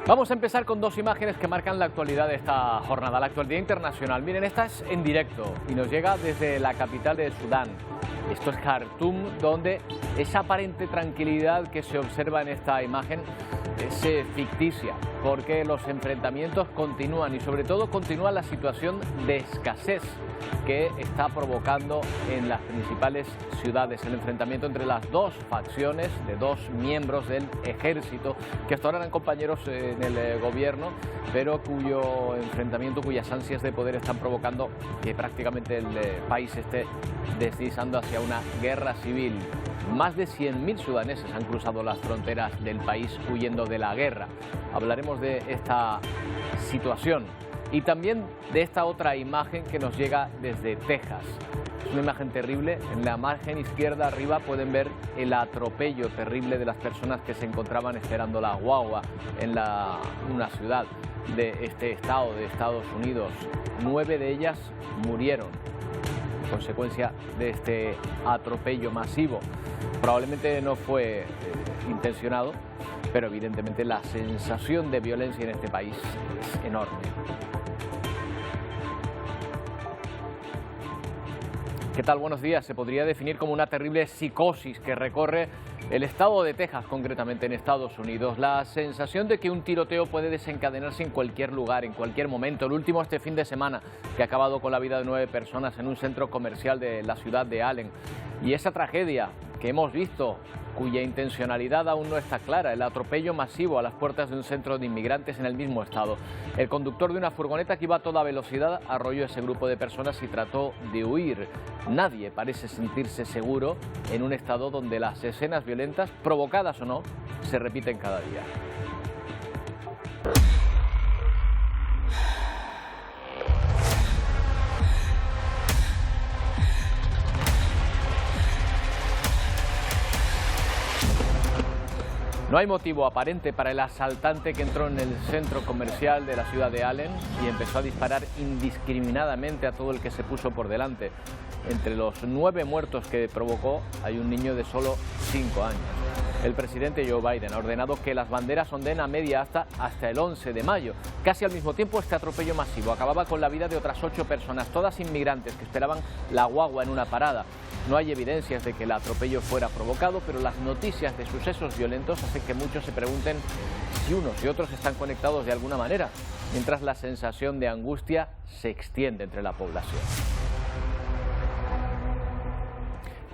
Vamos a empezar con dos imágenes que marcan la actualidad de esta jornada, la actualidad internacional. Miren, esta es en directo y nos llega desde la capital de Sudán. Esto es Khartoum, donde esa aparente tranquilidad que se observa en esta imagen es ficticia, porque los enfrentamientos continúan y sobre todo continúa la situación de escasez que está provocando en las principales ciudades el enfrentamiento entre las dos facciones de dos miembros del ejército que hasta ahora eran compañeros en el gobierno, pero cuyo enfrentamiento, cuyas ansias de poder están provocando que prácticamente el país esté deslizando hacia una guerra civil. Más de 100.000 sudaneses han cruzado las fronteras del país huyendo de la guerra. Hablaremos de esta situación y también de esta otra imagen que nos llega desde Texas. Es una imagen terrible. En la margen izquierda arriba pueden ver el atropello terrible de las personas que se encontraban esperando la guagua en una ciudad de este estado de Estados Unidos. 9 de ellas murieron en consecuencia de este atropello masivo. Probablemente no fue intencionado, pero evidentemente la sensación de violencia en este país es enorme. ¿Qué tal? Buenos días. Se podría definir como una terrible psicosis que recorre el estado de Texas, concretamente en Estados Unidos. La sensación de que un tiroteo puede desencadenarse en cualquier lugar, en cualquier momento. El último este fin de semana, que ha acabado con la vida de 9 personas en un centro comercial de la ciudad de Allen. Y esa tragedia que hemos visto, cuya intencionalidad aún no está clara, el atropello masivo a las puertas de un centro de inmigrantes en el mismo estado. El conductor de una furgoneta que iba a toda velocidad arrolló a ese grupo de personas y trató de huir. Nadie parece sentirse seguro en un estado donde las escenas violentas, provocadas o no, se repiten cada día. No hay motivo aparente para el asaltante que entró en el centro comercial de la ciudad de Allen y empezó a disparar indiscriminadamente a todo el que se puso por delante. Entre los 9 muertos que provocó hay un niño de solo 5 años. El presidente Joe Biden ha ordenado que las banderas ondeen a media asta hasta el 11 de mayo. Casi al mismo tiempo, este atropello masivo acababa con la vida de otras 8 personas, todas inmigrantes que esperaban la guagua en una parada. No hay evidencias de que el atropello fuera provocado, pero las noticias de sucesos violentos hacen que muchos se pregunten si unos y otros están conectados de alguna manera, mientras la sensación de angustia se extiende entre la población.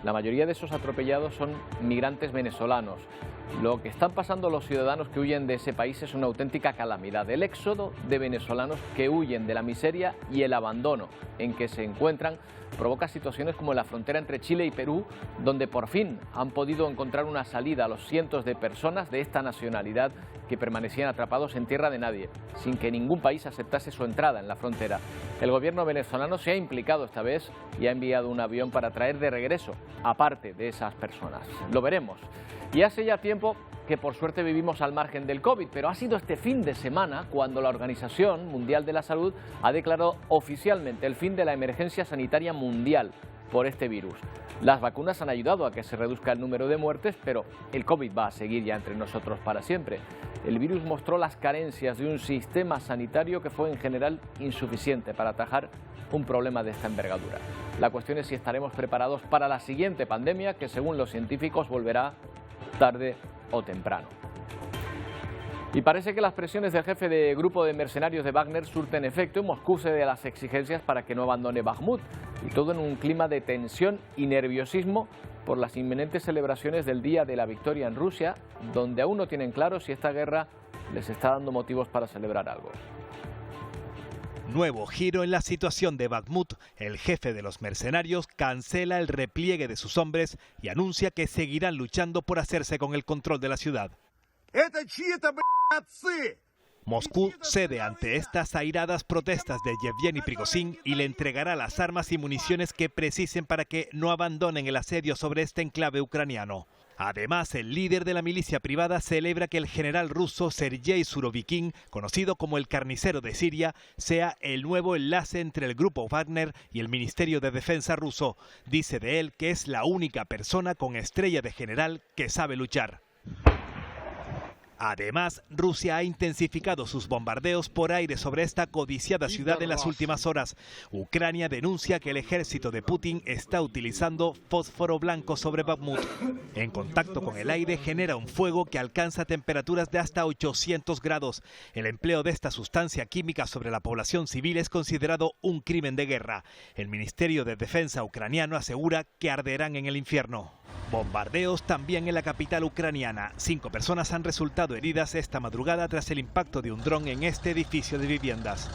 La mayoría de esos atropellados son migrantes venezolanos. Lo que están pasando los ciudadanos que huyen de ese país es una auténtica calamidad. El éxodo de venezolanos que huyen de la miseria y el abandono en que se encuentran provoca situaciones como en la frontera entre Chile y Perú, donde por fin han podido encontrar una salida a los cientos de personas de esta nacionalidad que permanecían atrapados en tierra de nadie, sin que ningún país aceptase su entrada en la frontera. El gobierno venezolano se ha implicado esta vez y ha enviado un avión para traer de regreso a parte de esas personas. Lo veremos. Y hace ya tiempo que por suerte vivimos al margen del COVID, pero ha sido este fin de semana cuando la Organización Mundial de la Salud ha declarado oficialmente el fin de la emergencia sanitaria mundial por este virus. Las vacunas han ayudado a que se reduzca el número de muertes, pero el COVID va a seguir ya entre nosotros para siempre. El virus mostró las carencias de un sistema sanitario que fue en general insuficiente para atajar un problema de esta envergadura. La cuestión es si estaremos preparados para la siguiente pandemia, que según los científicos volverá tarde o temprano. Y parece que las presiones del jefe de grupo de mercenarios de Wagner surten efecto y Moscú cede a las exigencias para que no abandone Bakhmut, y todo en un clima de tensión y nerviosismo por las inminentes celebraciones del Día de la Victoria en Rusia, donde aún no tienen claro si esta guerra les está dando motivos para celebrar algo. Nuevo giro en la situación de Bakhmut. El jefe de los mercenarios cancela el repliegue de sus hombres y anuncia que seguirán luchando por hacerse con el control de la ciudad. Moscú cede ante estas airadas protestas de Yevgeny Prigozhin y le entregará las armas y municiones que precisen para que no abandonen el asedio sobre este enclave ucraniano. Además, el líder de la milicia privada celebra que el general ruso Sergei Surovikin, conocido como el carnicero de Siria, sea el nuevo enlace entre el grupo Wagner y el Ministerio de Defensa ruso. Dice de él que es la única persona con estrella de general que sabe luchar. Además, Rusia ha intensificado sus bombardeos por aire sobre esta codiciada ciudad en las últimas horas. Ucrania denuncia que el ejército de Putin está utilizando fósforo blanco sobre Bakhmut. En contacto con el aire genera un fuego que alcanza temperaturas de hasta 800 grados. El empleo de esta sustancia química sobre la población civil es considerado un crimen de guerra. El Ministerio de Defensa ucraniano asegura que arderán en el infierno. Bombardeos también en la capital ucraniana. 5 personas han resultado heridas esta madrugada tras el impacto de un dron en este edificio de viviendas.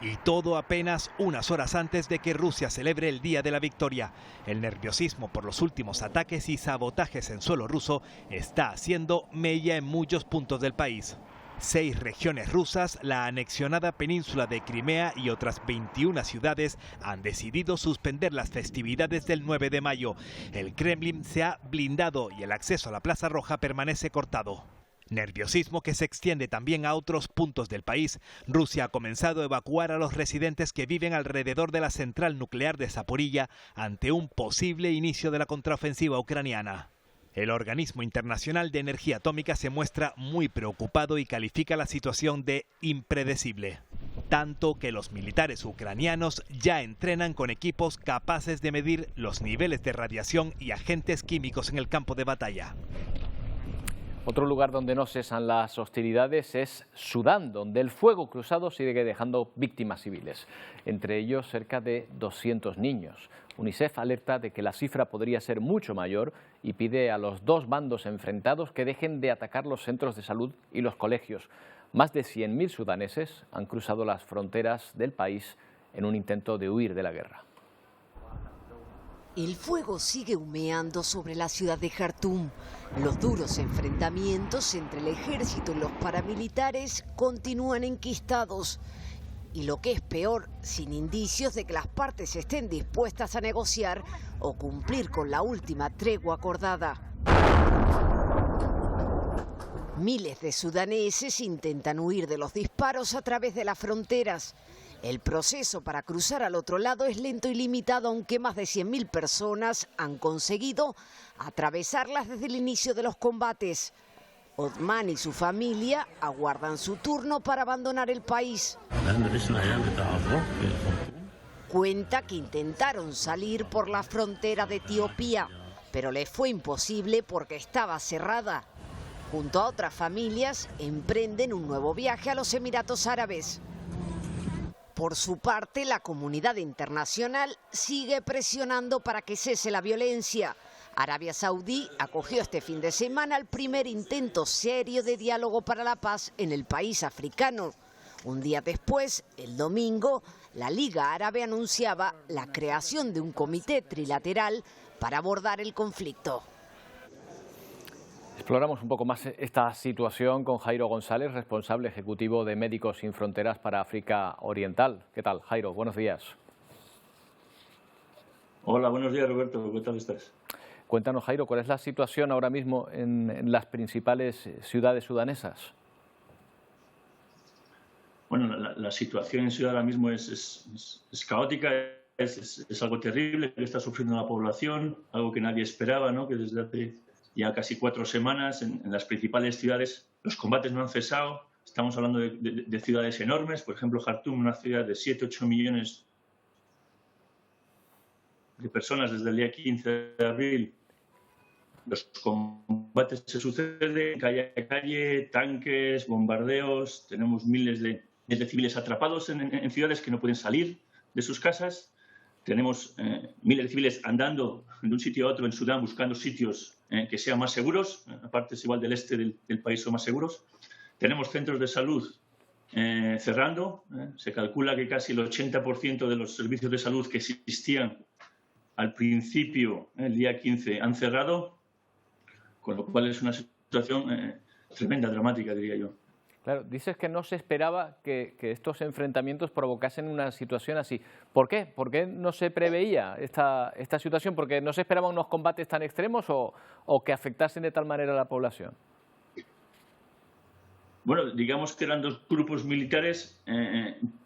Y todo apenas unas horas antes de que Rusia celebre el Día de la Victoria. El nerviosismo por los últimos ataques y sabotajes en suelo ruso está haciendo mella en muchos puntos del país. 6 regiones rusas, la anexionada península de Crimea y otras 21 ciudades han decidido suspender las festividades del 9 de mayo. El Kremlin se ha blindado y el acceso a la Plaza Roja permanece cortado. Nerviosismo que se extiende también a otros puntos del país. Rusia ha comenzado a evacuar a los residentes que viven alrededor de la central nuclear de Zaporilla ante un posible inicio de la contraofensiva ucraniana. El Organismo Internacional de Energía Atómica se muestra muy preocupado y califica la situación de impredecible. Tanto que los militares ucranianos ya entrenan con equipos capaces de medir los niveles de radiación y agentes químicos en el campo de batalla. Otro lugar donde no cesan las hostilidades es Sudán, donde el fuego cruzado sigue dejando víctimas civiles, entre ellos cerca de 200 niños. UNICEF alerta de que la cifra podría ser mucho mayor y pide a los dos bandos enfrentados que dejen de atacar los centros de salud y los colegios. Más de 100.000 sudaneses han cruzado las fronteras del país en un intento de huir de la guerra. El fuego sigue humeando sobre la ciudad de Jartum. Los duros enfrentamientos entre el ejército y los paramilitares continúan enquistados. Y lo que es peor, sin indicios de que las partes estén dispuestas a negociar o cumplir con la última tregua acordada. Miles de sudaneses intentan huir de los disparos a través de las fronteras. El proceso para cruzar al otro lado es lento y limitado, aunque más de 100.000 personas han conseguido atravesarlas desde el inicio de los combates. Othman y su familia aguardan su turno para abandonar el país. Cuenta que intentaron salir por la frontera de Etiopía, pero les fue imposible porque estaba cerrada. Junto a otras familias, emprenden un nuevo viaje a los Emiratos Árabes. Por su parte, la comunidad internacional sigue presionando para que cese la violencia. Arabia Saudí acogió este fin de semana el primer intento serio de diálogo para la paz en el país africano. Un día después, el domingo, la Liga Árabe anunciaba la creación de un comité trilateral para abordar el conflicto. Exploramos un poco más esta situación con Jairo González, responsable ejecutivo de Médicos Sin Fronteras para África Oriental. ¿Qué tal, Jairo? Buenos días. Hola, buenos días, Roberto. ¿Qué tal estás? Cuéntanos, Jairo, ¿cuál es la situación ahora mismo en las principales ciudades sudanesas? Bueno, la situación en Ciudad ahora mismo es caótica, es algo terrible que está sufriendo la población, algo que nadie esperaba, ¿no? Que desde hace ya casi 4 semanas en las principales ciudades los combates no han cesado. Estamos hablando de ciudades enormes, por ejemplo, Jartum, una ciudad de 7-8 millones de personas desde el día 15 de abril. Los combates se suceden calle a calle, tanques, bombardeos. Tenemos miles de civiles atrapados en ciudades que no pueden salir de sus casas. Tenemos miles de civiles andando de un sitio a otro en Sudán buscando sitios que sean más seguros. Partes igual del este del país son más seguros. Tenemos centros de salud cerrando. Se calcula que casi el 80% de los servicios de salud que existían al principio, el día 15, han cerrado, con lo cual es una situación tremenda, dramática, diría yo. Claro, dices que no se esperaba que estos enfrentamientos provocasen una situación así. ¿Por qué? ¿Por qué no se preveía esta situación? ¿Porque no se esperaban unos combates tan extremos o que afectasen de tal manera a la población? Bueno, digamos que eran 2 grupos militares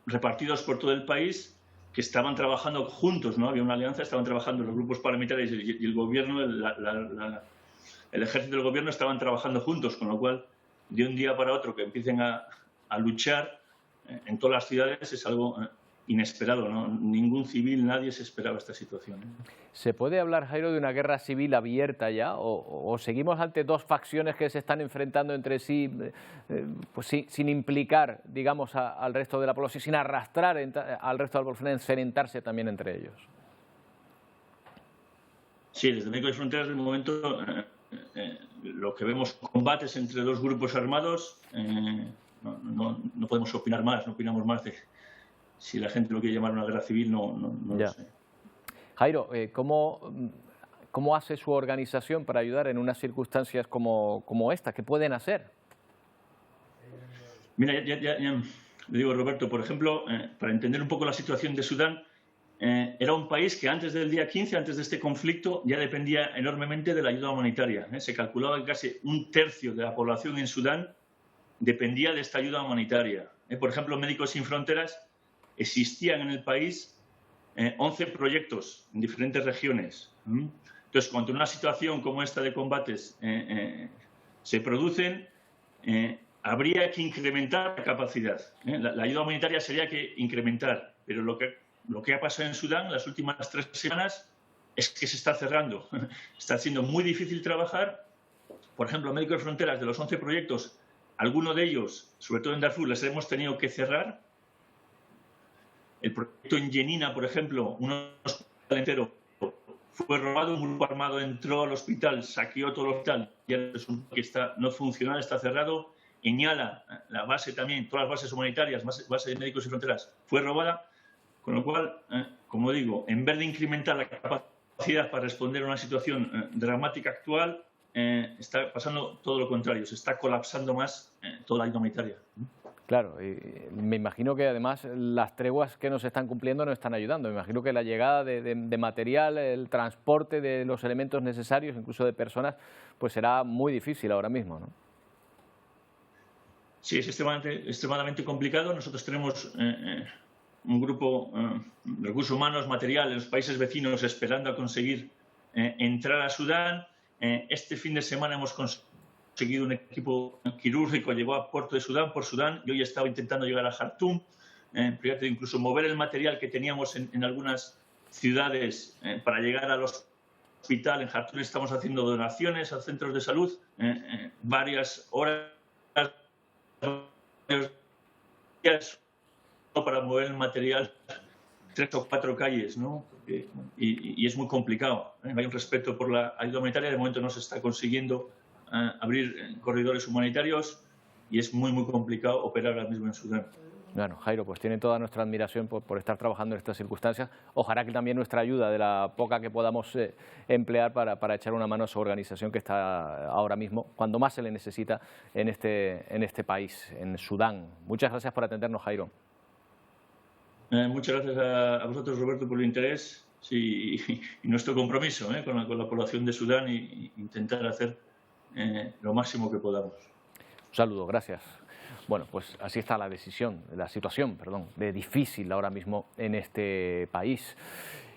repartidos por todo el país que estaban trabajando juntos, ¿no? Había una alianza, estaban trabajando los grupos paramilitares y el gobierno, el ejército y el gobierno estaban trabajando juntos, con lo cual de un día para otro que empiecen a luchar en todas las ciudades es algo inesperado, ¿no? Ningún civil, nadie se esperaba esta situación. ¿Se puede hablar, Jairo, de una guerra civil abierta ya? ¿O seguimos ante dos facciones que se están enfrentando entre sí, pues sin implicar, digamos, al resto de la población, sin arrastrar al resto de la población a enfrentarse también entre ellos? Sí, desde Médicos Sin Fronteras, de momento, lo que vemos combates entre dos grupos armados, no podemos opinar más, no opinamos más de si la gente lo quiere llamar una guerra civil, no lo sé. Jairo, ¿cómo hace su organización para ayudar en unas circunstancias como esta? ¿Qué pueden hacer? Mira, ya le digo, Roberto, por ejemplo, para entender un poco la situación de Sudán, era un país que antes del día 15, antes de este conflicto, ya dependía enormemente de la ayuda humanitaria. Se calculaba que casi un tercio de la población en Sudán dependía de esta ayuda humanitaria. Por ejemplo, Médicos Sin Fronteras existían en el país 11 proyectos en diferentes regiones. Entonces, cuando una situación como esta de combates se producen, habría que incrementar la capacidad. La ayuda humanitaria sería que incrementar, pero lo que ha pasado en Sudán las últimas 3 semanas es que se está cerrando. Está siendo muy difícil trabajar. Por ejemplo, Médicos Sin Fronteras, de los 11 proyectos, algunos de ellos, sobre todo en Darfur, les hemos tenido que cerrar. El proyecto en Jenina, por ejemplo, un hospital entero fue robado, un grupo armado entró al hospital, saqueó todo el hospital, ya resulta que está no funcional, está cerrado. En Yala, la base también, todas las bases humanitarias, base de Médicos Sin Fronteras, fue robada, con lo cual, como digo, en vez de incrementar la capacidad para responder a una situación dramática actual, está pasando todo lo contrario, se está colapsando más toda la ayuda humanitaria. Claro, y me imagino que además las treguas que nos están cumpliendo no están ayudando. Me imagino que la llegada de material, el transporte de los elementos necesarios, incluso de personas, pues será muy difícil ahora mismo, ¿no? Sí, es extremadamente complicado. Nosotros tenemos un grupo de recursos humanos, material, en los países vecinos esperando a conseguir entrar a Sudán. Este fin de semana hemos conseguido un equipo quirúrgico, llegó a Puerto de Sudán por Sudán y hoy he estado intentando llegar a Jartum, incluso mover el material que teníamos en algunas ciudades para llegar al hospital. En Jartum estamos haciendo donaciones a centros de salud, varias horas para mover el material 3 o 4 calles, ¿no? Y es muy complicado. Hay un respeto por la ayuda humanitaria, de momento no se está consiguiendo abrir corredores humanitarios y es muy complicado operar ahora mismo en Sudán. Bueno, Jairo, pues tiene toda nuestra admiración por estar trabajando en estas circunstancias. Ojalá que también nuestra ayuda, de la poca que podamos emplear para echar una mano a su organización que está ahora mismo, cuando más se le necesita en este país, en Sudán. Muchas gracias por atendernos, Jairo. Muchas gracias a vosotros, Roberto, por el interés y nuestro compromiso con la población de Sudán e intentar hacer lo máximo que podamos. Un saludo, gracias. Bueno, pues así está la situación de difícil ahora mismo en este país.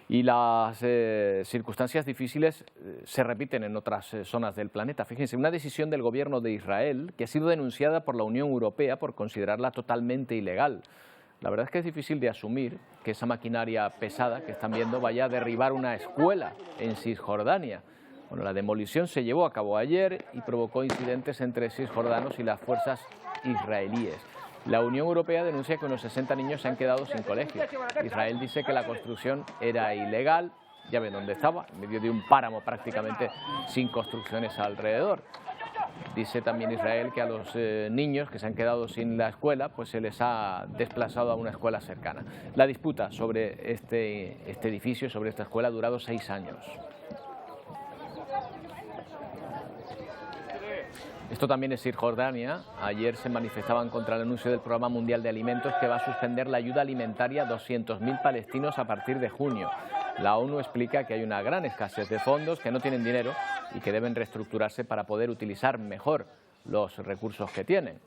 Y las circunstancias difíciles se repiten en otras zonas del planeta. Fíjense, una decisión del gobierno de Israel que ha sido denunciada por la Unión Europea por considerarla totalmente ilegal. La verdad es que es difícil de asumir que esa maquinaria pesada que están viendo vaya a derribar una escuela en Cisjordania. Bueno, la demolición se llevó a cabo ayer y provocó incidentes entre cisjordanos y las fuerzas israelíes. La Unión Europea denuncia que unos 60 niños se han quedado sin colegio. Israel dice que la construcción era ilegal. Ya ven dónde estaba, en medio de un páramo prácticamente sin construcciones alrededor. Dice también Israel que a los niños que se han quedado sin la escuela, pues se les ha desplazado a una escuela cercana. La disputa sobre este edificio, sobre esta escuela, ha durado 6 años. Esto también es Cisjordania. Ayer se manifestaban contra el anuncio del Programa Mundial de Alimentos que va a suspender la ayuda alimentaria a 200.000 palestinos a partir de junio. La ONU explica que hay una gran escasez de fondos, que no tienen dinero y que deben reestructurarse para poder utilizar mejor los recursos que tienen.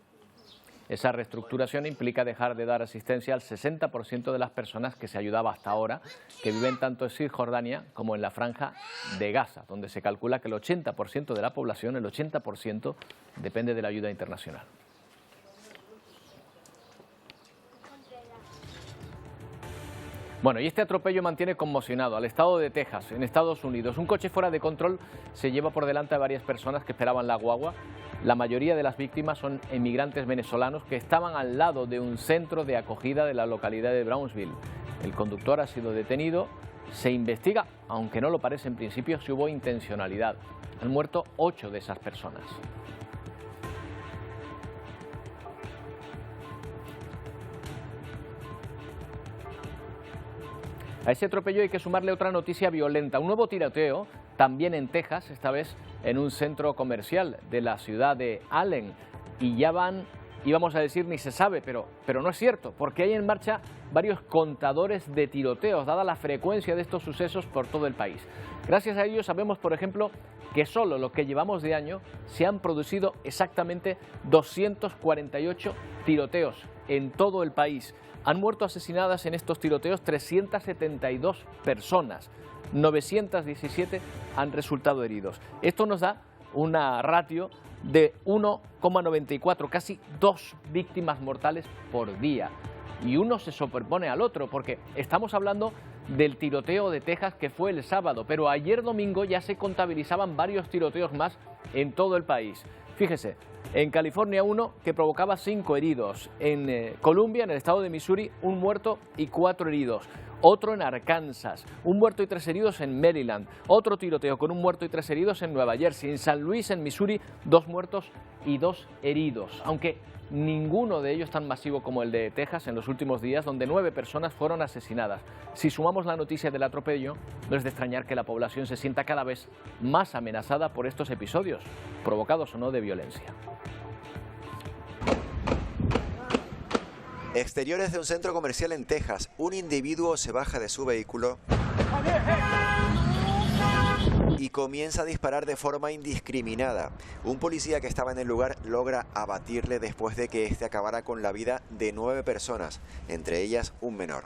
Esa reestructuración implica dejar de dar asistencia al 60% de las personas que se ayudaba hasta ahora, que viven tanto en Cisjordania como en la Franja de Gaza, donde se calcula que el 80% de la población, el 80%, depende de la ayuda internacional. Bueno, y este atropello mantiene conmocionado al estado de Texas, en Estados Unidos. Un coche fuera de control se lleva por delante a varias personas que esperaban la guagua. La mayoría de las víctimas son inmigrantes venezolanos que estaban al lado de un centro de acogida de la localidad de Brownsville. El conductor ha sido detenido. Se investiga, aunque no lo parece en principio, si hubo intencionalidad. Han muerto 8 de esas personas. A ese atropello hay que sumarle otra noticia violenta, un nuevo tiroteo, también en Texas, esta vez en un centro comercial de la ciudad de Allen. Y ya van, íbamos a decir ni se sabe, pero no es cierto, porque hay en marcha varios contadores de tiroteos, dada la frecuencia de estos sucesos por todo el país. Gracias a ello sabemos, por ejemplo, que solo lo que llevamos de año se han producido exactamente 248 tiroteos en todo el país. Han muerto asesinadas en estos tiroteos 372 personas, 917 han resultado heridos. Esto nos da una ratio de 1,94, casi 2 víctimas mortales por día. Y uno se superpone al otro, porque estamos hablando del tiroteo de Texas que fue el sábado, pero ayer domingo ya se contabilizaban varios tiroteos más en todo el país. Fíjese, en California uno que provocaba 5 heridos, en Columbia, en el estado de Missouri, 1 muerto y 4 heridos. Otro en Arkansas, 1 muerto y 3 heridos en Maryland, otro tiroteo con 1 muerto y 3 heridos en Nueva Jersey, en San Luis, en Missouri, 2 muertos y 2 heridos, aunque ninguno de ellos tan masivo como el de Texas en los últimos días, donde 9 personas fueron asesinadas. Si sumamos la noticia del atropello, no es de extrañar que la población se sienta cada vez más amenazada por estos episodios, provocados o no de violencia. Exteriores de un centro comercial en Texas. Un individuo se baja de su vehículo y comienza a disparar de forma indiscriminada. Un policía que estaba en el lugar logra abatirle después de que este acabara con la vida de 9 personas, entre ellas un menor.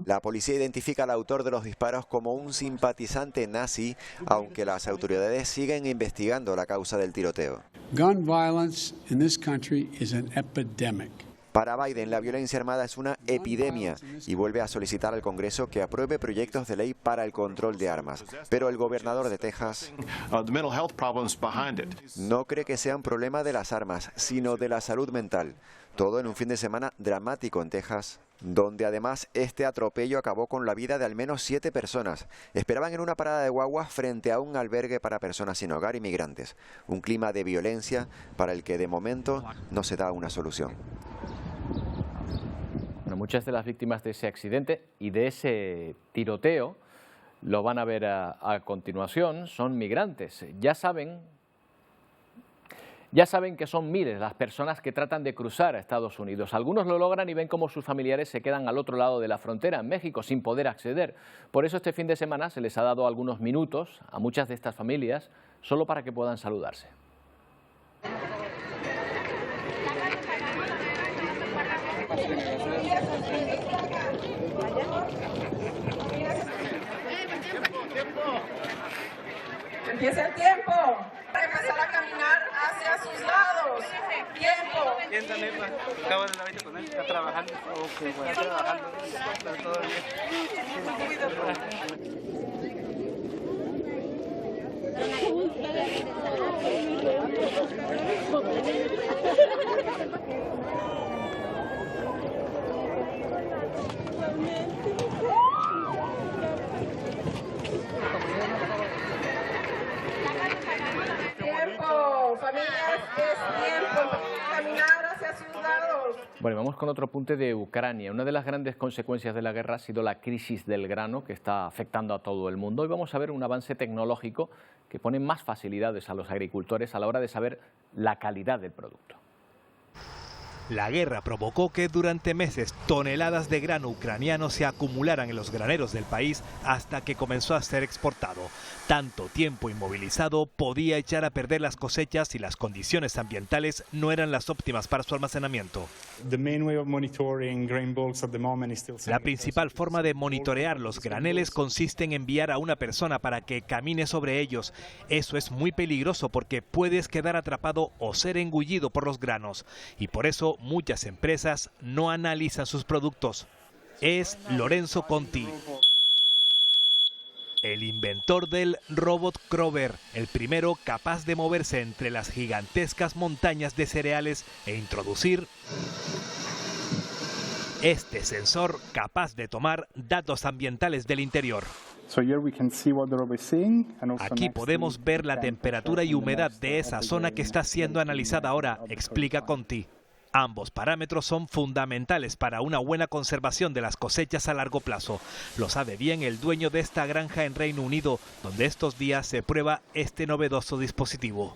La policía identifica al autor de los disparos como un simpatizante nazi, aunque las autoridades siguen investigando la causa del tiroteo. Gun violence in this country is an epidemic. Para Biden, la violencia armada es una epidemia y vuelve a solicitar al Congreso que apruebe proyectos de ley para el control de armas. Pero el gobernador de Texas no cree que sea un problema de las armas, sino de la salud mental. Todo en un fin de semana dramático en Texas, donde además este atropello acabó con la vida de al menos 7 personas. Esperaban en una parada de guaguas frente a un albergue para personas sin hogar y migrantes. Un clima de violencia para el que de momento no se da una solución. Bueno, muchas de las víctimas de ese accidente y de ese tiroteo, lo van a ver a continuación, son migrantes. Ya saben que son miles las personas que tratan de cruzar a Estados Unidos. Algunos lo logran y ven cómo sus familiares se quedan al otro lado de la frontera, en México, sin poder acceder. Por eso este fin de semana se les ha dado algunos minutos a muchas de estas familias, solo para que puedan saludarse. Empieza el tiempo. Empezar a caminar hacia sus lados. Tiempo. Siéntale, acabo de la vida con él, está trabajando. Ok, bueno, está trabajando. Todo Tiempo, familias, es tiempo. Caminar hacia sus lados. Bueno, vamos con otro apunte de Ucrania. Una de las grandes consecuencias de la guerra ha sido la crisis del grano que está afectando a todo el mundo. Hoy vamos a ver un avance tecnológico que pone más facilidades a los agricultores a la hora de saber la calidad del producto. La guerra provocó que durante meses toneladas de grano ucraniano se acumularan en los graneros del país hasta que comenzó a ser exportado. Tanto tiempo inmovilizado podía echar a perder las cosechas y las condiciones ambientales no eran las óptimas para su almacenamiento. La principal forma de monitorear los graneles consiste en enviar a una persona para que camine sobre ellos. Eso es muy peligroso porque puedes quedar atrapado o ser engullido por los granos. Y por eso muchas empresas no analizan sus productos. Es Lorenzo Conti, el inventor del robot Krover, el primero capaz de moverse entre las gigantescas montañas de cereales e introducir este sensor capaz de tomar datos ambientales del interior. Aquí podemos ver la temperatura y humedad de esa zona que está siendo analizada ahora, explica Conti. Ambos parámetros son fundamentales para una buena conservación de las cosechas a largo plazo. Lo sabe bien el dueño de esta granja en Reino Unido, donde estos días se prueba este novedoso dispositivo.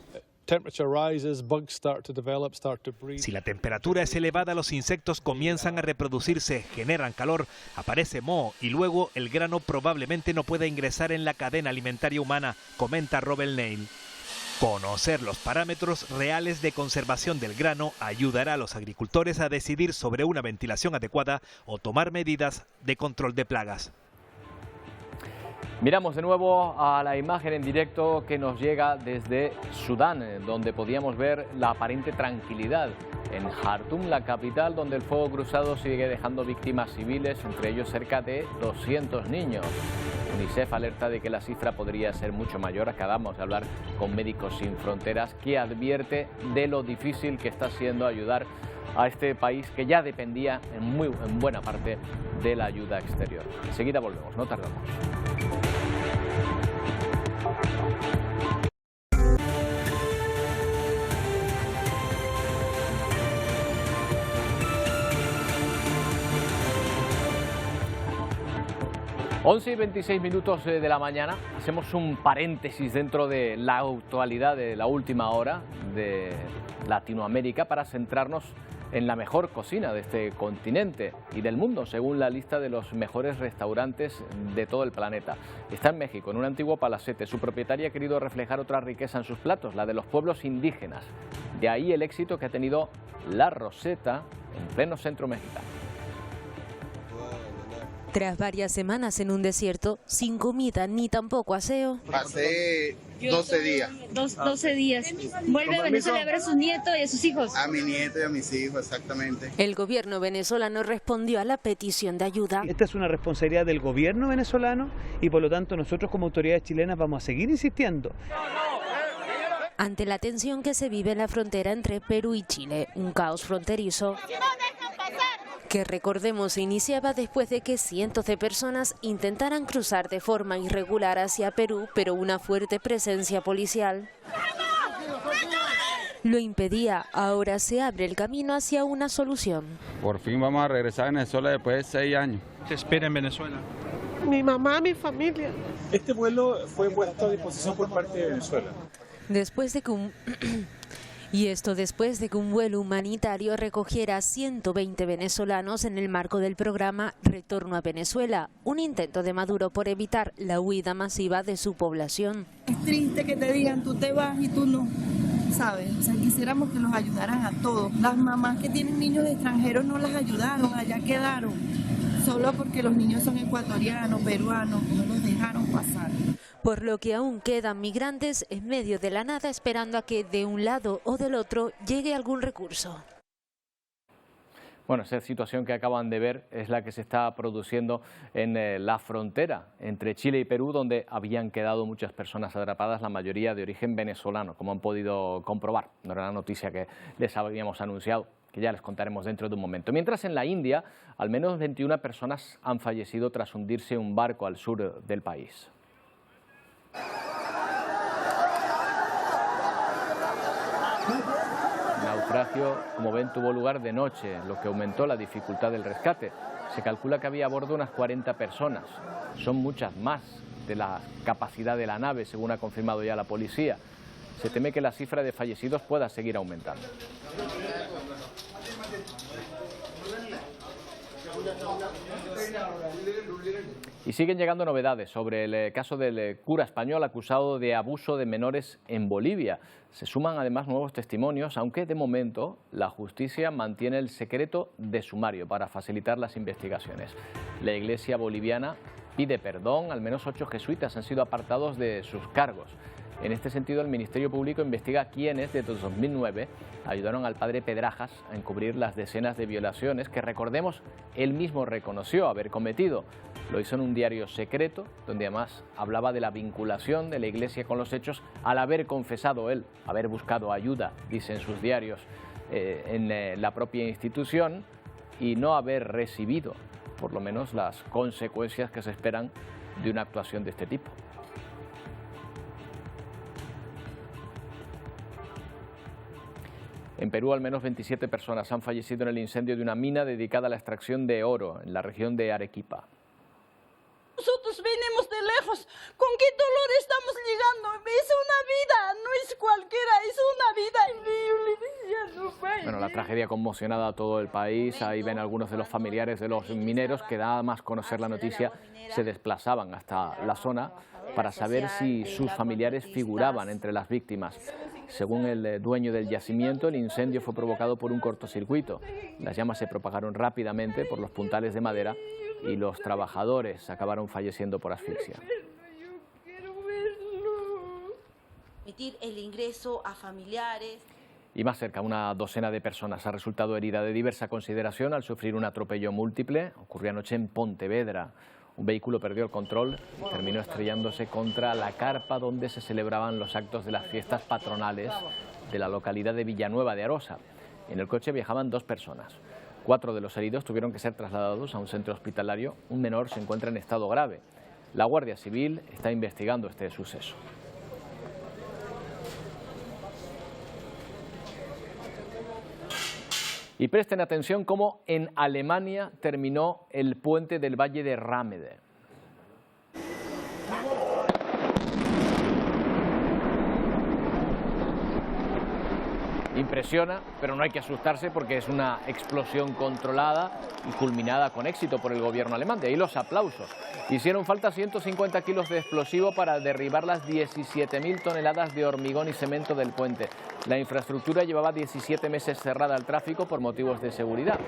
Si la temperatura es elevada, los insectos comienzan a reproducirse, generan calor, aparece moho y luego el grano probablemente no pueda ingresar en la cadena alimentaria humana, comenta Robert Neil. Conocer los parámetros reales de conservación del grano ayudará a los agricultores a decidir sobre una ventilación adecuada o tomar medidas de control de plagas. Miramos de nuevo a la imagen en directo que nos llega desde Sudán, donde podíamos ver la aparente tranquilidad en Jartum, la capital, donde el fuego cruzado sigue dejando víctimas civiles, entre ellos cerca de 200 niños. UNICEF alerta de que la cifra podría ser mucho mayor. Acabamos de hablar con Médicos Sin Fronteras, que advierte de lo difícil que está siendo ayudar a este país que ya dependía en buena parte de la ayuda exterior. Enseguida volvemos, no tardamos. 11:26 de la mañana, hacemos un paréntesis dentro de la actualidad de la última hora de Latinoamérica para centrarnos en la mejor cocina de este continente y del mundo, según la lista de los mejores restaurantes de todo el planeta. Está en México, en un antiguo palacete. Su propietaria ha querido reflejar otra riqueza en sus platos, la de los pueblos indígenas. De ahí el éxito que ha tenido La Roseta en pleno centro mexicano. Tras varias semanas en un desierto, sin comida ni tampoco aseo. Pasé 12 días. 12 días. ¿Vuelve a Venezuela a ver a sus nietos y a sus hijos? A mi nieto y a mis hijos, exactamente. El gobierno venezolano respondió a la petición de ayuda. Esta es una responsabilidad del gobierno venezolano y por lo tanto nosotros como autoridades chilenas vamos a seguir insistiendo. Ante la tensión que se vive en la frontera entre Perú y Chile, un caos fronterizo que, recordemos, se iniciaba después de que cientos de personas intentaran cruzar de forma irregular hacia Perú, pero una fuerte presencia policial lo impedía. Ahora se abre el camino hacia una solución. Por fin vamos a regresar a Venezuela después de 6 años. ¿Qué espera en Venezuela? Mi mamá, mi familia. Este vuelo fue puesto a disposición por parte de Venezuela. Después de que un vuelo humanitario recogiera a 120 venezolanos en el marco del programa Retorno a Venezuela, un intento de Maduro por evitar la huida masiva de su población. Es triste que te digan tú te vas y tú no, ¿sabes? O sea, quisiéramos que los ayudaran a todos. Las mamás que tienen niños extranjeros no las ayudaron, allá quedaron, solo porque los niños son ecuatorianos, peruanos, no los dejaron pasar. Por lo que aún quedan migrantes en medio de la nada esperando a que de un lado o del otro llegue algún recurso. Bueno, esa situación que acaban de ver es la que se está produciendo en la frontera entre Chile y Perú, donde habían quedado muchas personas atrapadas, la mayoría de origen venezolano, como han podido comprobar. No era la noticia que les habíamos anunciado, que ya les contaremos dentro de un momento. Mientras en la India, al menos 21 personas han fallecido tras hundirse un barco al sur del país. El naufragio, como ven, tuvo lugar de noche, lo que aumentó la dificultad del rescate. Se calcula que había a bordo unas 40 personas. Son muchas más de la capacidad de la nave, según ha confirmado ya la policía. Se teme que la cifra de fallecidos pueda seguir aumentando. Y siguen llegando novedades sobre el caso del cura español acusado de abuso de menores en Bolivia. Se suman además nuevos testimonios, aunque de momento la justicia mantiene el secreto de sumario para facilitar las investigaciones. La Iglesia boliviana pide perdón, al menos 8 jesuitas han sido apartados de sus cargos. En este sentido, el Ministerio Público investiga quiénes, desde 2009, ayudaron al padre Pedrajas a encubrir las decenas de violaciones que, recordemos, él mismo reconoció haber cometido. Lo hizo en un diario secreto, donde además hablaba de la vinculación de la Iglesia con los hechos al haber confesado él, haber buscado ayuda, dice en sus diarios, en la propia institución y no haber recibido, por lo menos, las consecuencias que se esperan de una actuación de este tipo. En Perú, al menos 27 personas han fallecido en el incendio de una mina dedicada a la extracción de oro en la región de Arequipa. Nosotros venimos de lejos. ¿Con qué dolor estamos llegando? Es una vida, no es cualquiera, es una vida increíble. Bueno, la tragedia ha conmocionado a todo el país. Ahí ven algunos de los familiares de los mineros que, nada más conocer la noticia, se desplazaban hasta la zona para saber si sus familiares figuraban entre las víctimas. Según el dueño del yacimiento, el incendio fue provocado por un cortocircuito. Las llamas se propagaron rápidamente por los puntales de madera y los trabajadores acabaron falleciendo por asfixia. Permitir el ingreso a familiares. Y más cerca, una docena de personas ha resultado herida de diversa consideración al sufrir un atropello múltiple. Ocurrió anoche en Pontevedra. Un vehículo perdió el control y terminó estrellándose contra la carpa donde se celebraban los actos de las fiestas patronales de la localidad de Villanueva de Arosa. En el coche viajaban 2 personas. 4 de los heridos tuvieron que ser trasladados a un centro hospitalario. Un menor se encuentra en estado grave. La Guardia Civil está investigando este suceso. Y presten atención cómo en Alemania terminó el puente del Valle de Rámede. Impresiona, pero no hay que asustarse porque es una explosión controlada y culminada con éxito por el gobierno alemán. De ahí los aplausos. Hicieron falta 150 kilos de explosivo para derribar las 17.000 toneladas de hormigón y cemento del puente. La infraestructura llevaba 17 meses cerrada al tráfico por motivos de seguridad.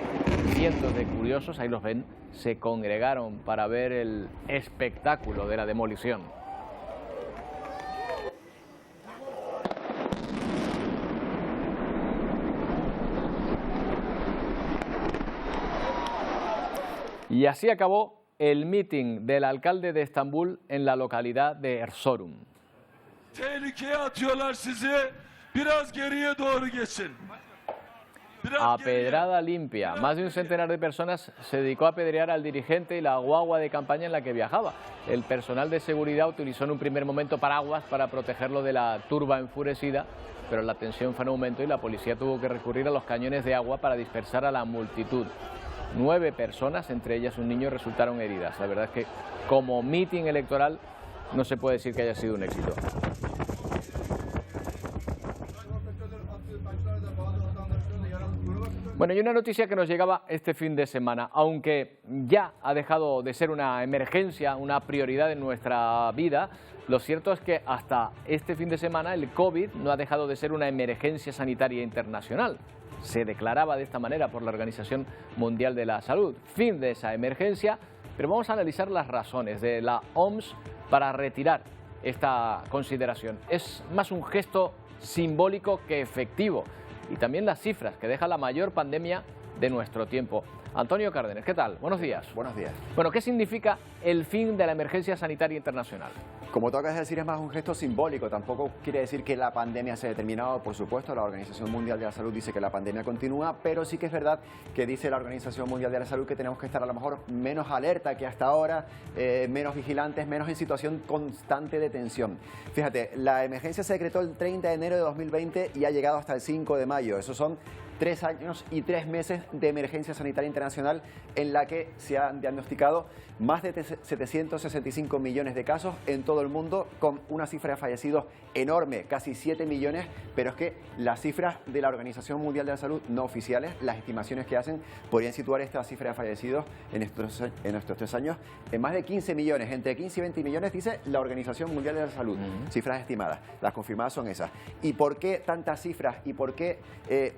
Cientos de curiosos, ahí los ven, se congregaron para ver el espectáculo de la demolición. Y así acabó el mitin del alcalde de Estambul en la localidad de Erzurum. A pedrada limpia. Más de un centenar de personas se dedicó a apedrear al dirigente y la guagua de campaña en la que viajaba. El personal de seguridad utilizó en un primer momento paraguas para protegerlo de la turba enfurecida, pero la tensión fue en aumento y la policía tuvo que recurrir a los cañones de agua para dispersar a la multitud. 9 personas, entre ellas un niño, resultaron heridas. La verdad es que como mitin electoral no se puede decir que haya sido un éxito. Bueno, y una noticia que nos llegaba este fin de semana, aunque ya ha dejado de ser una emergencia, una prioridad en nuestra vida, lo cierto es que hasta este fin de semana el COVID no ha dejado de ser una emergencia sanitaria internacional. Se declaraba de esta manera por la Organización Mundial de la Salud. Fin de esa emergencia, pero vamos a analizar las razones de la OMS para retirar esta consideración. Es más un gesto simbólico que efectivo. Y también las cifras que deja la mayor pandemia de nuestro tiempo. Antonio Cárdenas, ¿qué tal? Buenos días. Buenos días. Bueno, ¿qué significa el fin de la emergencia sanitaria internacional? Como tú acabas de decir, es más un gesto simbólico. Tampoco quiere decir que la pandemia se haya terminado. Por supuesto, la Organización Mundial de la Salud dice que la pandemia continúa, pero sí que es verdad que dice la Organización Mundial de la Salud que tenemos que estar a lo mejor menos alerta que hasta ahora, menos vigilantes, menos en situación constante de tensión. Fíjate, la emergencia se decretó el 30 de enero de 2020 y ha llegado hasta el 5 de mayo. Esos son 3 años y 3 meses de emergencia sanitaria internacional en la que se han diagnosticado más de 765 millones de casos en todo el mundo, con una cifra de fallecidos enorme, casi 7 millones, pero es que las cifras de la Organización Mundial de la Salud no oficiales, las estimaciones que hacen, podrían situar esta cifra de fallecidos en estos 3 años en más de 15 millones, entre 15 y 20 millones, dice la Organización Mundial de la Salud, cifras estimadas. Las confirmadas son esas. ¿Y por qué tantas cifras? ¿Y por qué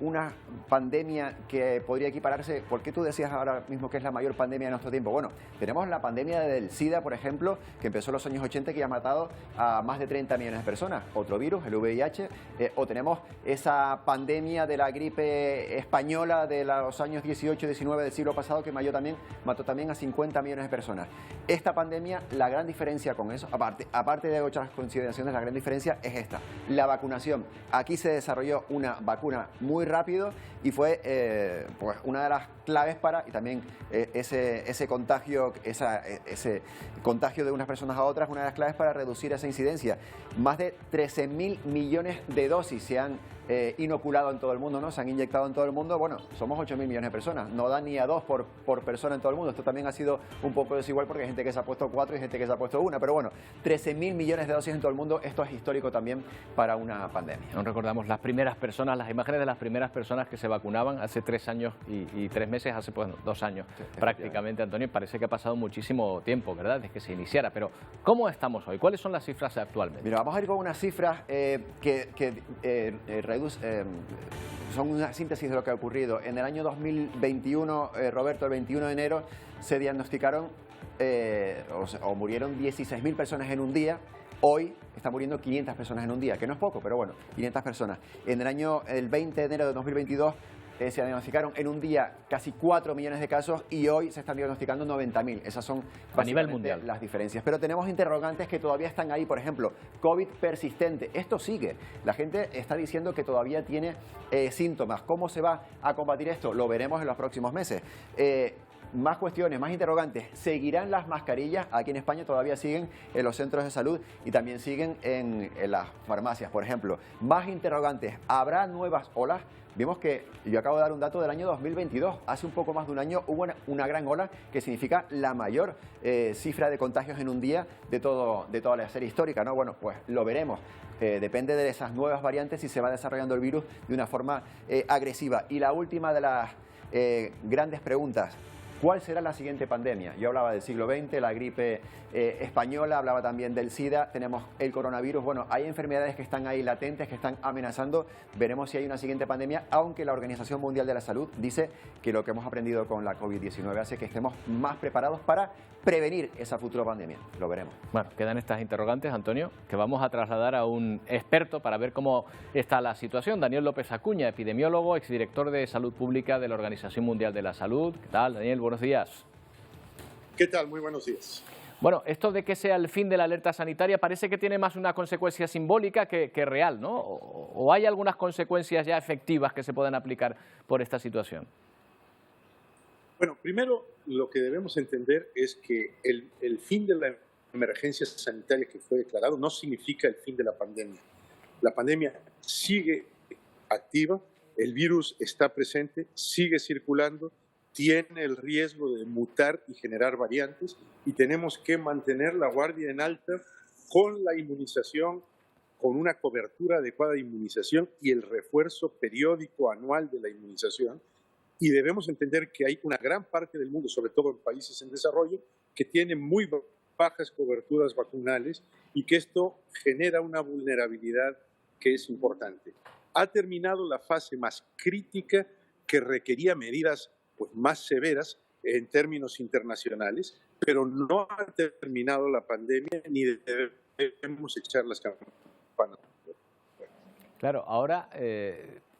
una pandemia que podría equipararse? ¿Por qué tú decías ahora mismo que es la mayor pandemia de nuestro tiempo? Bueno, tenemos la pandemia del SIDA, por ejemplo, que empezó en los años 80 y que ha matado a más de 30 millones de personas. Otro virus, el VIH. O tenemos esa pandemia de la gripe española de los años 18 y 19 del siglo pasado, que mató también a 50 millones de personas. Esta pandemia, la gran diferencia con eso, aparte de otras consideraciones, la gran diferencia es esta: la vacunación. Aquí se desarrolló una vacuna muy rápido y fue pues una de las claves para, y también ese contagio de unas personas a otras, una de las claves para reducir esa incidencia. Más de 13.000 millones de dosis se han inoculado en todo el mundo, ¿no? Se han inyectado en todo el mundo. Bueno, somos 8.000 millones de personas, no da ni a 2 por persona en todo el mundo. Esto también ha sido un poco desigual porque hay gente que se ha puesto 4 y gente que se ha puesto 1, pero bueno, 13.000 millones de dosis en todo el mundo. Esto es histórico también para una pandemia. Aún recordamos las primeras personas, las imágenes de las primeras personas que se vacunaban hace 3 años y 3 meses, hace pues 2 años prácticamente, Antonio. Parece que ha pasado muchísimo tiempo, ¿verdad?, desde que se iniciara. Pero ¿cómo estamos hoy? ¿Cuáles son las cifras actualmente? Mira, vamos a ir con unas cifras son una síntesis de lo que ha ocurrido. En el año 2021, Roberto, el 21 de enero, se diagnosticaron o murieron 16.000 personas en un día. Hoy están muriendo 500 personas en un día, que no es poco, pero bueno, 500 personas. En el 20 de enero de 2022 se diagnosticaron en un día casi 4 millones de casos y hoy se están diagnosticando 90.000. Esas son a nivel mundial las diferencias. Pero tenemos interrogantes que todavía están ahí. Por ejemplo, COVID persistente. Esto sigue. La gente está diciendo que todavía tiene síntomas. ¿Cómo se va a combatir esto? Lo veremos en los próximos meses. Más cuestiones, más interrogantes. ¿Seguirán las mascarillas? Aquí en España todavía siguen en los centros de salud y también siguen en las farmacias, por ejemplo. Más interrogantes. ¿Habrá nuevas olas? Vimos que, yo acabo de dar un dato del año 2022, hace un poco más de un año hubo una gran ola que significa la mayor cifra de contagios en un día de toda la serie histórica, ¿no? Bueno, pues lo veremos. Depende de esas nuevas variantes si se va desarrollando el virus de una forma agresiva. Y la última de las grandes preguntas: ¿cuál será la siguiente pandemia? Yo hablaba del siglo XX, la gripe española, hablaba también del SIDA, tenemos el coronavirus. Bueno, hay enfermedades que están ahí latentes, que están amenazando. Veremos si hay una siguiente pandemia, aunque la Organización Mundial de la Salud dice que lo que hemos aprendido con la COVID-19 hace que estemos más preparados para prevenir esa futura pandemia. Lo veremos. Bueno, quedan estas interrogantes, Antonio, que vamos a trasladar a un experto para ver cómo está la situación. Daniel López Acuña, epidemiólogo, exdirector de Salud Pública de la Organización Mundial de la Salud. ¿Qué tal, Daniel? Buenos días. ¿Qué tal? Muy buenos días. Bueno, esto de que sea el fin de la alerta sanitaria parece que tiene más una consecuencia simbólica que real, ¿no? ¿O hay algunas consecuencias ya efectivas que se puedan aplicar por esta situación? Bueno, primero lo que debemos entender es que el fin de la emergencia sanitaria que fue declarado no significa el fin de la pandemia. La pandemia sigue activa, el virus está presente, sigue circulando, tiene el riesgo de mutar y generar variantes y tenemos que mantener la guardia en alta con la inmunización, con una cobertura adecuada de inmunización y el refuerzo periódico anual de la inmunización. Y debemos entender que hay una gran parte del mundo, sobre todo en países en desarrollo, que tiene muy bajas coberturas vacunales y que esto genera una vulnerabilidad que es importante. Ha terminado la fase más crítica que requería medidas más severas en términos internacionales, pero no ha terminado la pandemia ni debemos echar las campanas. Claro, ahora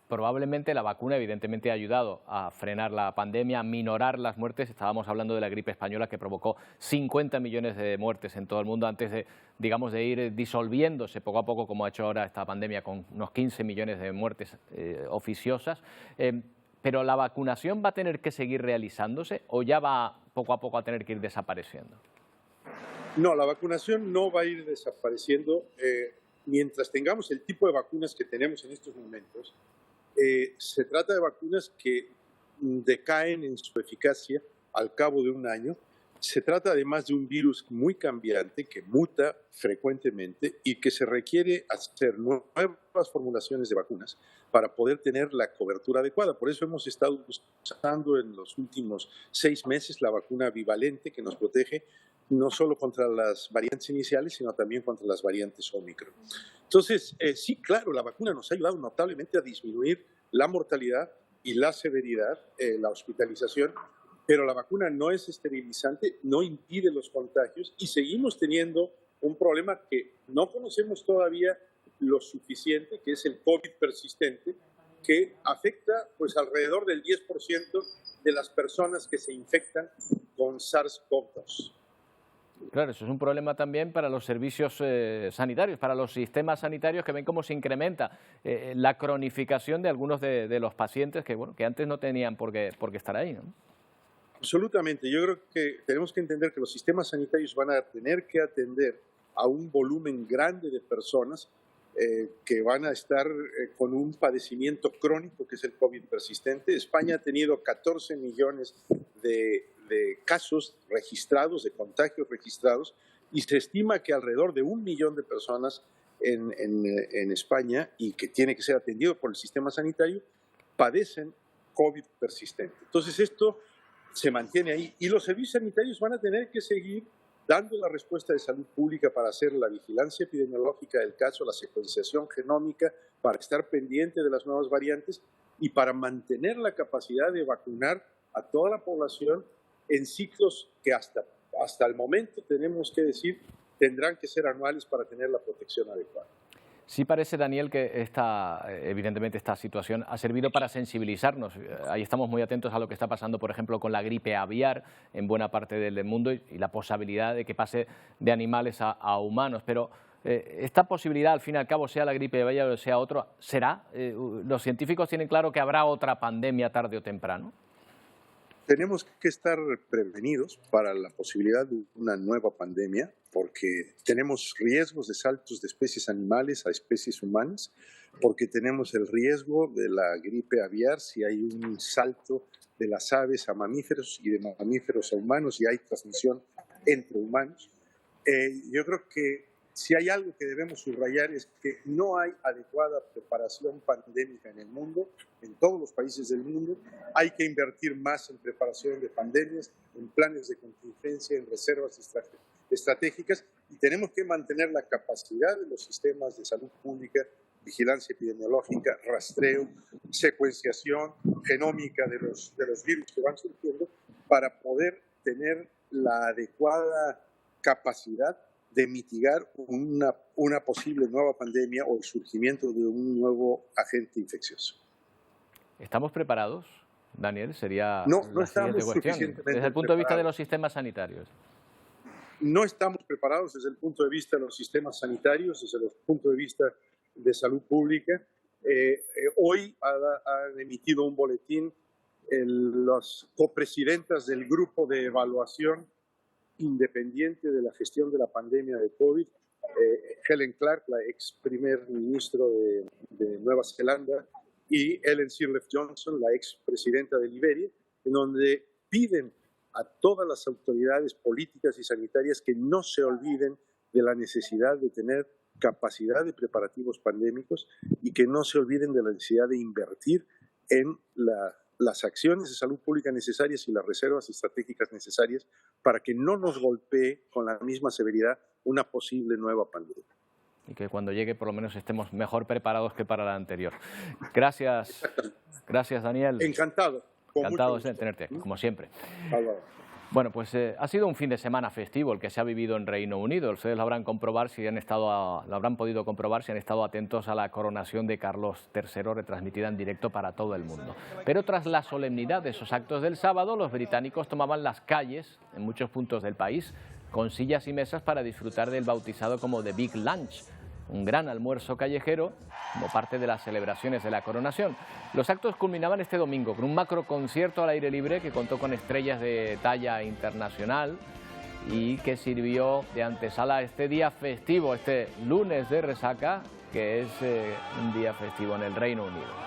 probablemente la vacuna evidentemente ha ayudado a frenar la pandemia, a minorar las muertes. Estábamos hablando de la gripe española que provocó 50 millones de muertes en todo el mundo antes de, digamos, de ir disolviéndose poco a poco, como ha hecho ahora esta pandemia con unos 15 millones de muertes oficiosas. ¿Pero la vacunación va a tener que seguir realizándose o ya va poco a poco a tener que ir desapareciendo? No, la vacunación no va a ir desapareciendo. Mientras tengamos el tipo de vacunas que tenemos en estos momentos, Se trata de vacunas que decaen en su eficacia al cabo de un año. Se trata además de un virus muy cambiante que muta frecuentemente y que se requiere hacer nuevas formulaciones de vacunas para poder tener la cobertura adecuada. Por eso hemos estado usando en los últimos 6 meses la vacuna bivalente que nos protege no solo contra las variantes iniciales, sino también contra las variantes Omicron. Entonces, sí, claro, la vacuna nos ha ayudado notablemente a disminuir la mortalidad y la severidad, la hospitalización, pero la vacuna no es esterilizante, no impide los contagios y seguimos teniendo un problema que no conocemos todavía lo suficiente, que es el COVID persistente, que afecta pues alrededor del 10% de las personas que se infectan con SARS-CoV-2. Claro, eso es un problema también para los servicios sanitarios, para los sistemas sanitarios, que ven cómo se incrementa la cronificación de algunos de los pacientes que, bueno, que antes no tenían por qué estar ahí, ¿no? Absolutamente. Yo creo que tenemos que entender que los sistemas sanitarios van a tener que atender a un volumen grande de personas que van a estar con un padecimiento crónico, que es el COVID persistente. España ha tenido 14 millones de casos registrados, de contagios registrados, y se estima que alrededor de 1 millón de personas en España, y que tiene que ser atendido por el sistema sanitario, padecen COVID persistente. Entonces esto se mantiene ahí y los servicios sanitarios van a tener que seguir dando la respuesta de salud pública para hacer la vigilancia epidemiológica del caso, la secuenciación genómica, para estar pendiente de las nuevas variantes y para mantener la capacidad de vacunar a toda la población en ciclos que hasta el momento, tenemos que decir, tendrán que ser anuales para tener la protección adecuada. Sí parece, Daniel, que evidentemente esta situación ha servido para sensibilizarnos. Ahí estamos muy atentos a lo que está pasando, por ejemplo, con la gripe aviar en buena parte del mundo y la posibilidad de que pase de animales a humanos. Pero esta posibilidad, al fin y al cabo, sea la gripe aviar o sea otro, ¿será? ¿Los científicos tienen claro que habrá otra pandemia tarde o temprano? Tenemos que estar prevenidos para la posibilidad de una nueva pandemia, porque tenemos riesgos de saltos de especies animales a especies humanas, porque tenemos el riesgo de la gripe aviar si hay un salto de las aves a mamíferos y de mamíferos a humanos y hay transmisión entre humanos. Yo creo que si hay algo que debemos subrayar es que no hay adecuada preparación pandémica en el mundo, en todos los países del mundo. Hay que invertir más en preparación de pandemias, en planes de contingencia, en reservas estratégicas, y tenemos que mantener la capacidad de los sistemas de salud pública, vigilancia epidemiológica, rastreo, secuenciación genómica de los virus que van surgiendo para poder tener la adecuada capacidad de mitigar una posible nueva pandemia o el surgimiento de un nuevo agente infeccioso. ¿Estamos preparados, Daniel? Sería no la estamos siguiente cuestión. suficientemente Desde el punto de vista de preparados. los sistemas sanitarios. No estamos preparados desde el punto de vista de los sistemas sanitarios, desde el punto de vista de salud pública. Hoy han emitido un boletín las copresidentas del grupo de evaluación independiente de la gestión de la pandemia de COVID, Helen Clark, la ex primer ministro de Nueva Zelanda, y Ellen Sirleaf Johnson, la ex presidenta de Liberia, en donde piden a todas las autoridades políticas y sanitarias que no se olviden de la necesidad de tener capacidad de preparativos pandémicos y que no se olviden de la necesidad de invertir en las acciones de salud pública necesarias y las reservas estratégicas necesarias para que no nos golpee con la misma severidad una posible nueva pandemia. Y que cuando llegue por lo menos estemos mejor preparados que para la anterior. Gracias, Daniel. Encantado. Encantado de tenerte, como siempre. Bueno, pues ha sido un fin de semana festivo el que se ha vivido en Reino Unido. Ustedes lo habrán podido comprobar si han estado atentos a la coronación de Carlos III, retransmitida en directo para todo el mundo. Pero tras la solemnidad de esos actos del sábado, los británicos tomaban las calles en muchos puntos del país con sillas y mesas para disfrutar del bautizado como The Big Lunch, un gran almuerzo callejero como parte de las celebraciones de la coronación. Los actos culminaban este domingo con un macro concierto al aire libre que contó con estrellas de talla internacional y que sirvió de antesala a este día festivo, este lunes de resaca, que es un día festivo en el Reino Unido.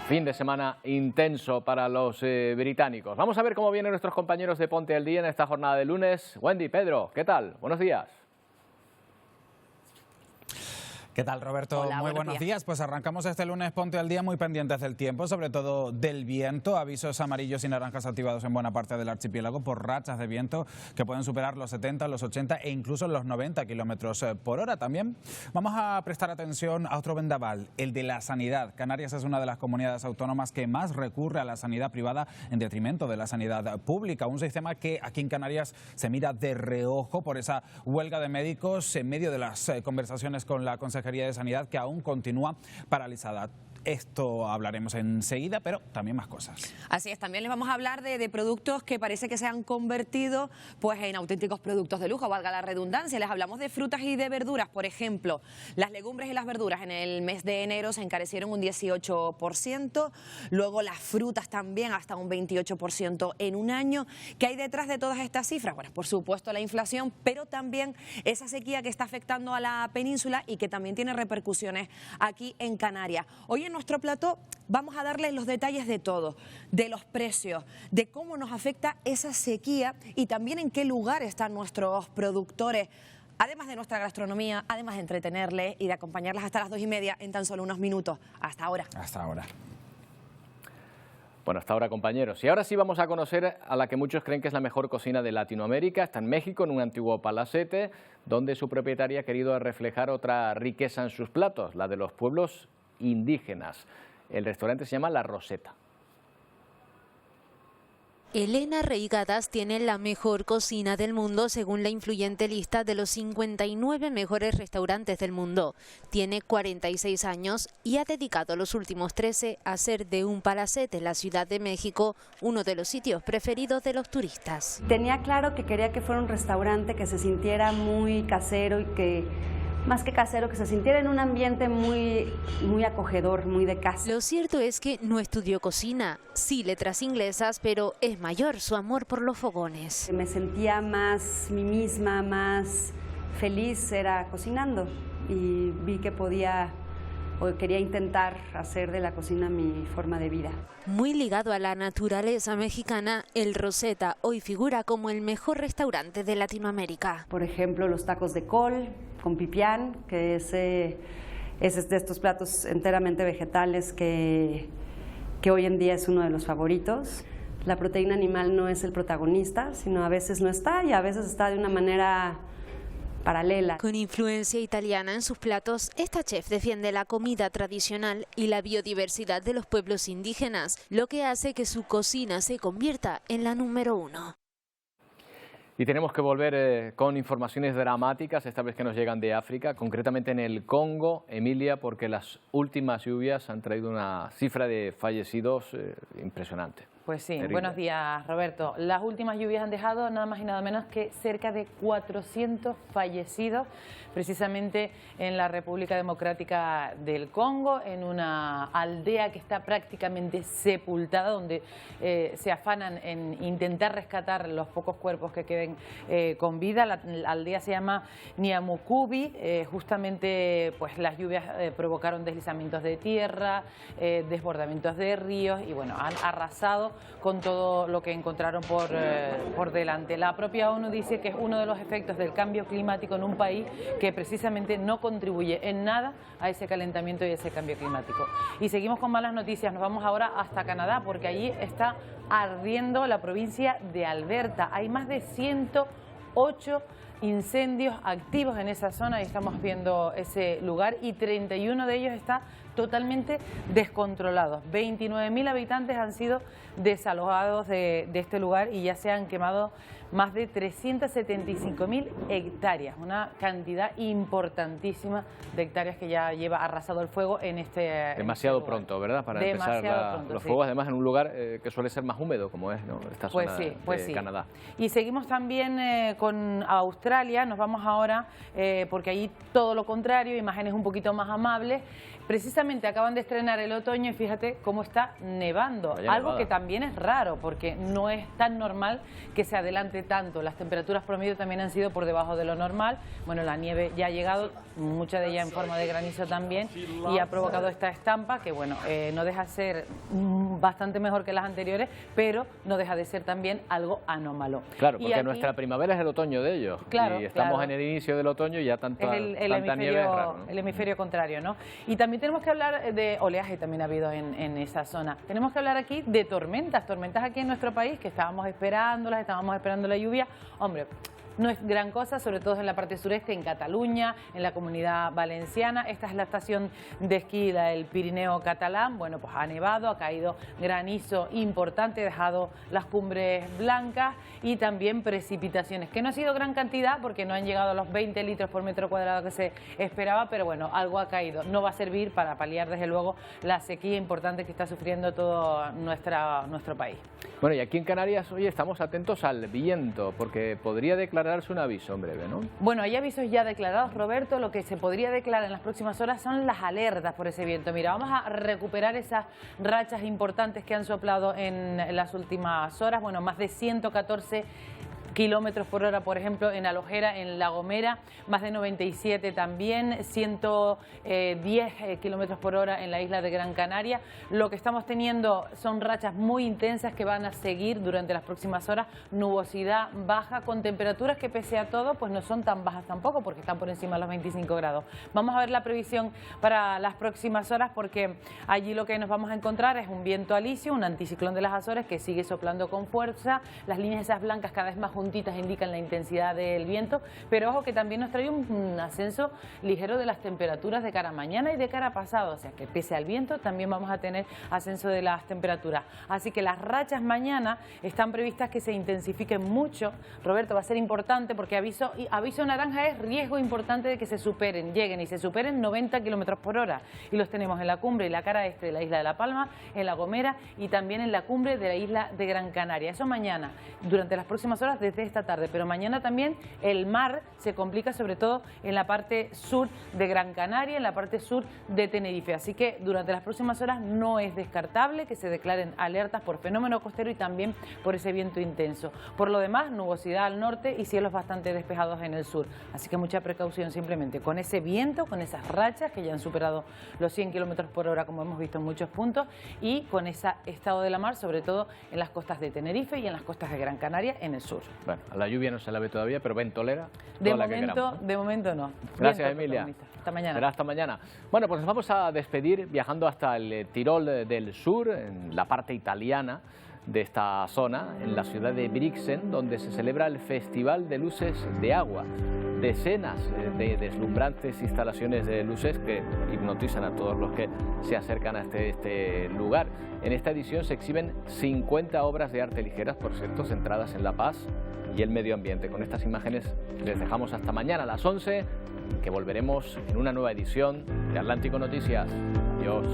Fin de semana intenso para los británicos. Vamos a ver cómo vienen nuestros compañeros de Ponte al Día en esta jornada de lunes. Wendy, Pedro, ¿qué tal? Buenos días. ¿Qué tal, Roberto? Hola, muy buenos días. Pues arrancamos este lunes Ponte al Día muy pendientes del tiempo, sobre todo del viento. Avisos amarillos y naranjas activados en buena parte del archipiélago por rachas de viento que pueden superar los 70, los 80 e incluso los 90 kilómetros por hora. También vamos a prestar atención a otro vendaval, el de la sanidad. Canarias es una de las comunidades autónomas que más recurre a la sanidad privada en detrimento de la sanidad pública. Un sistema que aquí en Canarias se mira de reojo por esa huelga de médicos en medio de las conversaciones con la Consejería de Sanidad, que aún continúa paralizada. Esto hablaremos enseguida, pero también más cosas. Así es, también les vamos a hablar de productos que parece que se han convertido pues en auténticos productos de lujo, valga la redundancia. Les hablamos de frutas y de verduras, por ejemplo. Las legumbres y las verduras en el mes de enero se encarecieron un 18%, luego las frutas también hasta un 28% en un año. ¿Qué hay detrás de todas estas cifras? Bueno, por supuesto la inflación, pero también esa sequía que está afectando a la península y que también tiene repercusiones aquí en Canarias. Hoy en nuestro plató vamos a darles los detalles de todo, de los precios, de cómo nos afecta esa sequía y también en qué lugar están nuestros productores, además de nuestra gastronomía, además de entretenerles y de acompañarlas hasta las 2:30 en tan solo unos minutos. Hasta ahora. Hasta ahora. Bueno, hasta ahora, compañeros. Y ahora sí vamos a conocer a la que muchos creen que es la mejor cocina de Latinoamérica. Está en México, en un antiguo palacete, donde su propietaria ha querido reflejar otra riqueza en sus platos, la de los pueblos indígenas. El restaurante se llama La Roseta. Elena Reigadas tiene la mejor cocina del mundo según la influyente lista de los 59 mejores restaurantes del mundo. Tiene 46 años y ha dedicado los últimos 13 a hacer de un palacete en la Ciudad de México uno de los sitios preferidos de los turistas. Tenía claro que quería que fuera un restaurante que se sintiera muy casero y que más que casero, que se sintiera en un ambiente muy acogedor, muy de casa. Lo cierto es que no estudió cocina, sí letras inglesas, pero es mayor su amor por los fogones. Me sentía más mí misma, más feliz era cocinando y vi que podía o quería intentar hacer de la cocina mi forma de vida. Muy ligado a la naturaleza mexicana, el Roseta hoy figura como el mejor restaurante de Latinoamérica. Por ejemplo, los tacos de col con pipián, que es de estos platos enteramente vegetales que hoy en día es uno de los favoritos. La proteína animal no es el protagonista, sino a veces no está y a veces está de una manera paralela. Con influencia italiana en sus platos, esta chef defiende la comida tradicional y la biodiversidad de los pueblos indígenas, lo que hace que su cocina se convierta en la número 1. Y tenemos que volver con informaciones dramáticas, esta vez que nos llegan de África, concretamente en el Congo, Emilia, porque las últimas lluvias han traído una cifra de fallecidos impresionante. Pues sí, terrible. Buenos días, Roberto. Las últimas lluvias han dejado nada más y nada menos que cerca de 400 fallecidos, precisamente en la República Democrática del Congo, en una aldea que está prácticamente sepultada, donde se afanan en intentar rescatar los pocos cuerpos que queden con vida. La aldea se llama Niamukubi. Justamente pues las lluvias provocaron deslizamientos de tierra, desbordamientos de ríos y bueno, han arrasado con todo lo que encontraron por delante. La propia ONU dice que es uno de los efectos del cambio climático en un país que precisamente no contribuye en nada a ese calentamiento y ese cambio climático. Y seguimos con malas noticias, nos vamos ahora hasta Canadá porque allí está ardiendo la provincia de Alberta. Hay más de 108 incendios activos en esa zona y estamos viendo ese lugar y 31 de ellos está totalmente descontrolados. 29.000 habitantes han sido desalojados de este lugar y ya se han quemado más de 375.000 hectáreas, una cantidad importantísima de hectáreas que ya lleva arrasado el fuego en este Demasiado pronto, ¿verdad? Para empezar los fuegos, además en un lugar que suele ser más húmedo, como es, ¿no?, esta zona de Canadá. Y seguimos también con Australia, nos vamos ahora, porque allí todo lo contrario, imágenes un poquito más amables. Precisamente acaban de estrenar el otoño y fíjate cómo está nevando, algo que también es raro porque no es tan normal que se adelante tanto. Las temperaturas promedio también han sido por debajo de lo normal. Bueno, la nieve ya ha llegado, mucha de ella en forma de granizo también, y ha provocado esta estampa que, bueno, no deja de ser bastante mejor que las anteriores, pero no deja de ser también algo anómalo. Claro, porque nuestra primavera es el otoño de ellos, y estamos en el inicio del otoño y ya tanta nieve es raro, ¿no? El hemisferio contrario, ¿no? Y también tenemos que hablar de oleaje, también ha habido en esa zona. Tenemos que hablar aquí de tormentas aquí en nuestro país, que estábamos esperando la lluvia. Hombre, no es gran cosa, sobre todo en la parte sureste, en Cataluña, en la Comunidad Valenciana. Esta es la estación de esquí del Pirineo catalán. Bueno, pues ha nevado, ha caído granizo importante, ha dejado las cumbres blancas y también precipitaciones, que no ha sido gran cantidad porque no han llegado a los 20 litros por metro cuadrado que se esperaba, pero bueno, algo ha caído. No va a servir para paliar, desde luego, la sequía importante que está sufriendo todo nuestro país. Bueno, y aquí en Canarias, oye, estamos atentos al viento, porque podría declararse un aviso en breve, ¿no? Bueno, hay avisos ya declarados, Roberto. Lo que se podría declarar en las próximas horas son las alertas por ese viento. Mira, vamos a recuperar esas rachas importantes que han soplado en las últimas horas. Bueno, más de 114 kilómetros por hora, por ejemplo, en Alojera, en La Gomera, más de 97 también, 110 kilómetros por hora en la isla de Gran Canaria. Lo que estamos teniendo son rachas muy intensas que van a seguir durante las próximas horas, nubosidad baja, con temperaturas que pese a todo pues no son tan bajas tampoco, porque están por encima de los 25 grados. Vamos a ver la previsión para las próximas horas, porque allí lo que nos vamos a encontrar es un viento alisio, un anticiclón de las Azores que sigue soplando con fuerza. Las líneas esas blancas cada vez más juntitas indican la intensidad del viento, pero ojo que también nos trae un ascenso ligero de las temperaturas de cara a mañana y de cara a pasado, o sea que pese al viento también vamos a tener ascenso de las temperaturas. Así que las rachas mañana están previstas que se intensifiquen mucho. Roberto, va a ser importante porque aviso naranja es riesgo importante de que se superen, lleguen y se superen 90 kilómetros por hora, y los tenemos en la cumbre y la cara este de la isla de La Palma, en La Gomera y también en la cumbre de la isla de Gran Canaria. Eso mañana, durante las próximas horas, desde esta tarde, pero mañana también el mar se complica, sobre todo en la parte sur de Gran Canaria, en la parte sur de Tenerife, así que durante las próximas horas no es descartable que se declaren alertas por fenómeno costero y también por ese viento intenso. Por lo demás, nubosidad al norte y cielos bastante despejados en el sur, así que mucha precaución simplemente con ese viento, con esas rachas que ya han superado los 100 kilómetros por hora, como hemos visto en muchos puntos, y con ese estado de la mar, sobre todo en las costas de Tenerife y en las costas de Gran Canaria en el sur. Bueno, a la lluvia no se la ve todavía, pero ventolera. De momento no. Gracias, Emilia. Hasta mañana. Será hasta mañana. Bueno, pues nos vamos a despedir viajando hasta el Tirol del Sur, en la parte italiana de esta zona, en la ciudad de Brixen, donde se celebra el Festival de Luces de Agua. Decenas de deslumbrantes instalaciones de luces que hipnotizan a todos los que se acercan a este lugar. En esta edición se exhiben 50 obras de arte ligeras, por cierto, centradas en la paz y el medio ambiente. Con estas imágenes les dejamos hasta mañana a las 11, que volveremos en una nueva edición de Atlántico Noticias. Adiós.